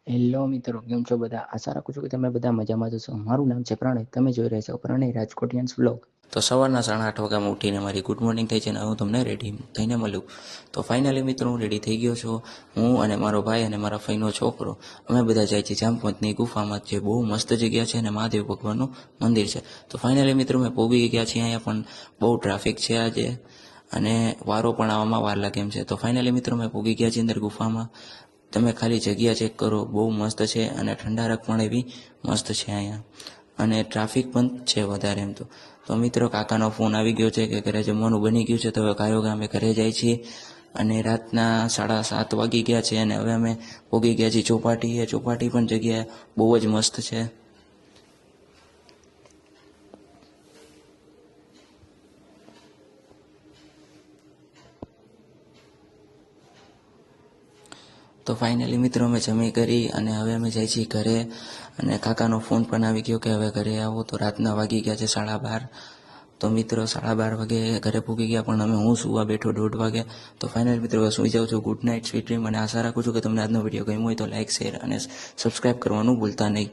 Hello મિત્રો, કેમ છો બધા? આશા રાખું છું કે તમે બધા મજામાં જ હશો. મારું નામ છે પ્રણય. તમે જોઈ રહ્યા છો પ્રણય રાજકોટિયન્સ વ્લોગ. તો સવારના 8:30 ઉઠીને મારી ગુડ મોર્નિંગ થઈ છે અને હું તમને રેડી થઈને મળ્યું. તો ફાઇનલી મિત્રો હું રેડી થઈ ગયો છું. હું અને મારો ભાઈ અને મારા ફઈનો છોકરો અમે બધા જાય છીએ જામપંથની ગુફામાં, જે બહુ મસ્ત જગ્યા છે અને મહાદેવ ભગવાનનું મંદિર છે. તો ફાઇનલી મિત્રો અમે પહોંચી ગયા છીએ. અહીંયા પણ બહુ ટ્રાફિક છે આજે અને વારો પણ આવવામાં વાર લાગે એમ છે. તો ફાઇનલી મિત્રો અમે પહોંચી ગયા છીએ અંદર ગુફામાં. તમે ખાલી જગ્યા ચેક કરો, બહુ મસ્ત છે અને ઠંડારક પણ એવી મસ્ત છે અહીંયા, અને ટ્રાફિક પણ છે વધારે એમ તો મિત્રો કાકાનો ફોન આવી ગયો છે કે ઘરે જમવાનું બની ગયું છે. તો હવે કાયો અમે ઘરે જાય છીએ અને રાતના 7:30 વાગી ગયા છે અને હવે અમે પહોંચી ગયા છીએ ચોપાટીએ. ચોપાટી પણ જગ્યા બહુ જ મસ્ત છે. તો ફાઇનલી મિત્રો અમે જમી કરી અને હવે અમે જઈએ છીએ ઘરે, અને કાકાનો ફોન પણ આવી ગયો કે હવે ઘરે આવો. તો રાતના વાગી ગયા છે 12:30. તો મિત્રો 12:30 વાગે ઘરે પૂગી ગયા, પણ હું સુવા બેઠો 1:30 વાગે. તો ફાઇનલ મિત્રો સુઈ જાઉં છું. Good night, sweet dream. અને આશા રાખું છું કે તમને આજનો વિડીયો ગમ્યો હોય તો લાઇક, શેર અને સબસ્ક્રાઈબ કરવાનું ભૂલતા નહીં.